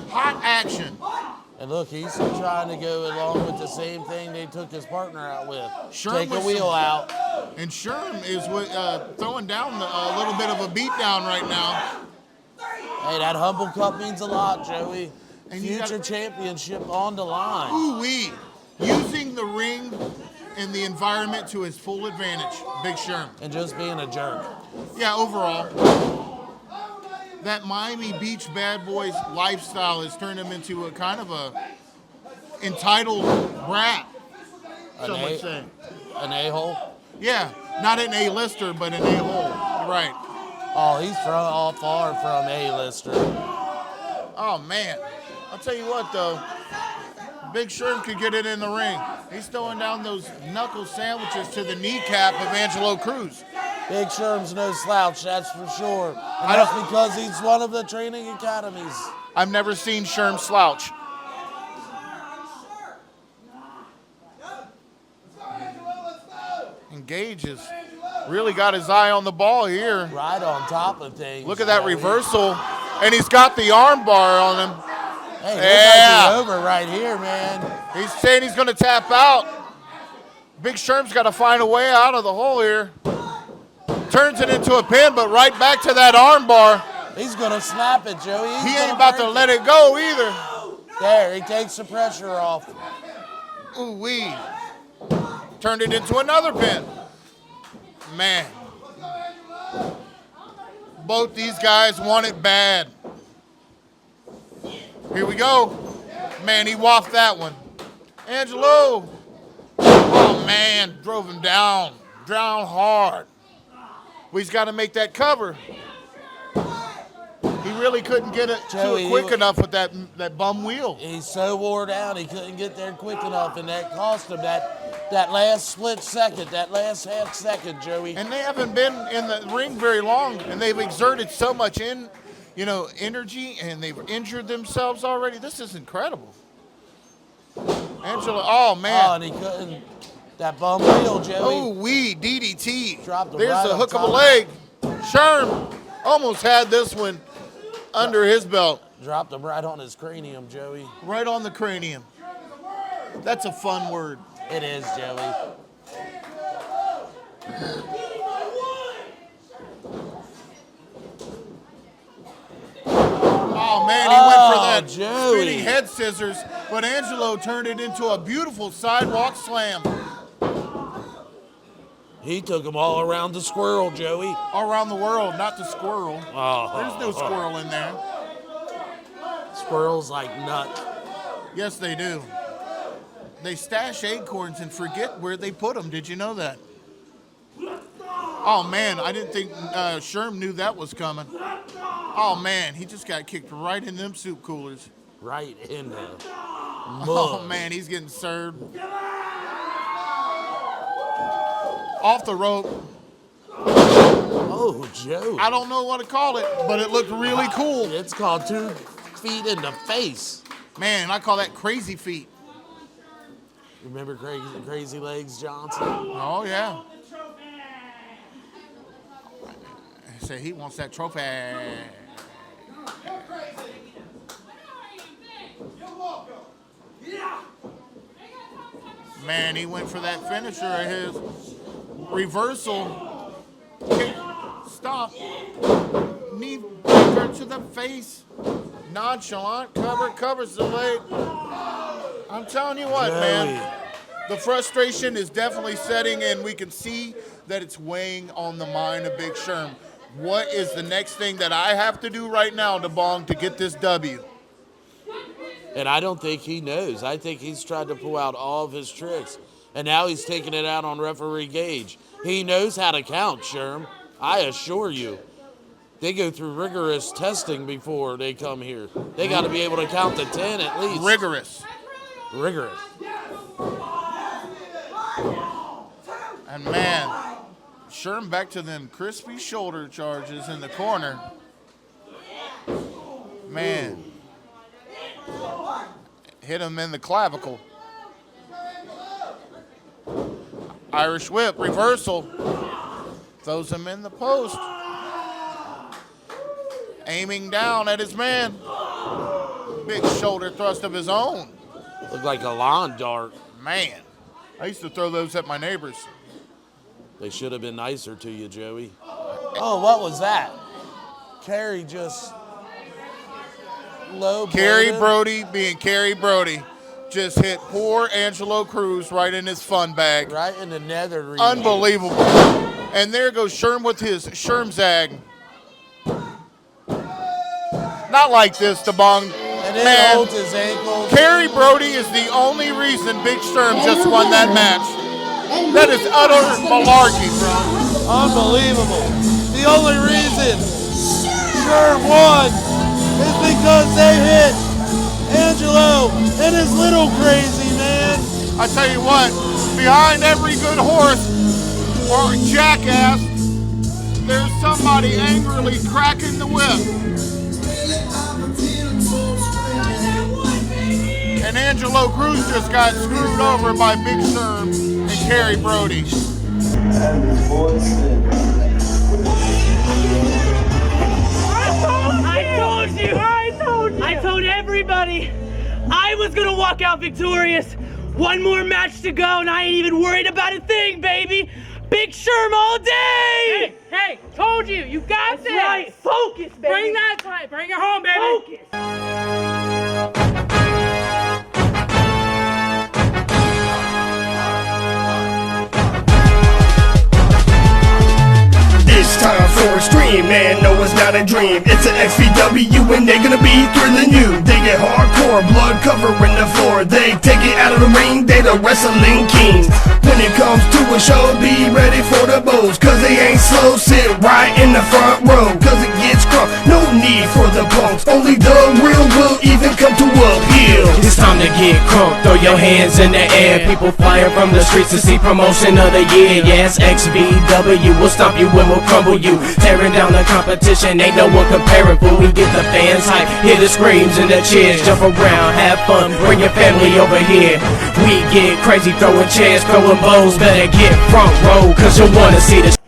hot action. And look, he's trying to go along with the same thing they took his partner out with. Sherm Take a with wheel some- out. And Sherm is throwing down a little bit of a beatdown right now. Hey, that Humble Cup means a lot, Joey. And you Future championship on the line. Ooh-wee. Using the ring and the environment to his full advantage, Big Sherm. And just being a jerk. Yeah, overall. That Miami Beach bad boys lifestyle has turned him into a kind of a entitled brat, some would say. An a-hole? Yeah, not an A-lister, but an a-hole. Right. Oh, he's far from A-lister. Oh, man. I'll tell you what, though. Big Sherm could get it in the ring. He's throwing down those knuckle sandwiches to the kneecap of Angelo Cruz. Big Sherm's no slouch, that's for sure. And that's because he's one of the training academies. I've never seen Sherm slouch. And Gage has really got his eye on the ball here. Right on top of things. Look at that reversal. And he's got the arm bar on him. Hey, this might be over right here, man. He's saying he's going to tap out. Big Sherm's got to find a way out of the hole here. Turns it into a pin, but right back to that arm bar. He's going to snap it, Joey. He ain't about to let it go either. There, he takes the pressure off. Ooh-wee. Turned it into another pin. Man. Both these guys want it bad. Here we go. Man, he waffed that one. Angelo. Oh, man. Drove him down. Down hard. Well, he's got to make that cover. He really couldn't get it to it quick enough with that bum wheel. He's so wore down, he couldn't get there quick enough, and that cost him that last split second, that last half second, Joey. And they haven't been in the ring very long, and they've exerted so much energy, and they've injured themselves already. This is incredible. Angelo, oh man. Oh, and he couldn't. That bum wheel, Joey. Oh, wee, DDT. Dropped him There's right a on hook of a top. leg. Sherm almost had this one under his belt. Dropped him right on his cranium, Joey. Right on the cranium. That's a fun word. It is, Joey. Oh man, he went for that Joey. spinning head scissors, but Angelo turned it into a beautiful sidewalk slam. He took him all around the squirrel, Joey. All around the world, not the squirrel. Oh. There's no squirrel in there. Squirrels like nuts. Yes, they do. They stash acorns and forget where they put them. Did you know that? Oh man, I didn't think Sherm knew that was coming. Oh man, he just got kicked right in them soup coolers. Right in there. Oh man, he's getting served. Off the rope. Oh, Joe. I don't know what to call it, but it looked really cool. It's called 2 feet in the face. Man, I call that crazy feet. Remember Crazy Legs Johnson? Oh yeah. Say he wants that trophy. Man, he went for that finisher of his. Reversal. Kick. Stop. Knee breaker to the face. Nonchalant. Covers the leg. I'm telling you what, man. The frustration is definitely setting in. We can see that it's weighing on the mind of Big Sherm. What is the next thing that I have to do right now, DeBong, to get this W? And I don't think he knows. I think he's tried to pull out all of his tricks. And now he's taking it out on referee Gage. He knows how to count, Sherm. I assure you. They go through rigorous testing before they come here. They got to be able to count to 10 at least. Rigorous. And man, Sherm back to them crispy shoulder charges in the corner. Man. Hit him in the clavicle. Irish whip, reversal. Throws him in the post. Aiming down at his man. Big shoulder thrust of his own. Looked like a lawn dart. Man, I used to throw those at my neighbors. They should have been nicer to you, Joey. Oh, what was that? Kerry just low. Kerry Brody being Kerry Brody just hit poor Angelo Cruz right in his fun bag. Right in the nether region. Unbelievable. And there goes Sherm with his Shermzag. Not like this, DeBong. And then holds his ankles. Kerry Brody is the only reason Big Sherm just won that match. That is utter malarkey, bro. Unbelievable. The only reason Sherm won is because they hit Angelo and his little crazy man. I tell you what, behind every good horse or jackass, there's somebody angrily cracking the whip. And Angelo Cruz just got screwed over by Big Sherm and Kerry Brody. I told everybody I was gonna walk out victorious. One more match to go and I ain't even worried about a thing, baby. Big Sherm all day! Hey, told you, you got this. That's right, focus, baby. Bring that time, bring it home, baby. Focus. It's time for extreme, man, no it's not a dream. It's an XVW and they're gonna be thrilling you. They get hardcore, blood covering the floor. They take it out of the ring, they the wrestling kings. When it comes to a show, be ready for the bows. Cause they ain't slow, sit right in the front row. Cause it gets crunk, no need for the the punks. Only the real will even come to appeal. It's time to get crunk, throw your hands in the air. People flying from the streets to see promotion of the year. Yes, XVW will stomp you and we'll crumble you. Tearing down the competition, ain't no one comparing. But we get the fans hype, hear the screams and the cheers. Jump around, have fun, bring your family over here. We get crazy, throwing chairs, throwing bows. Better get front row, cause you'll wanna see the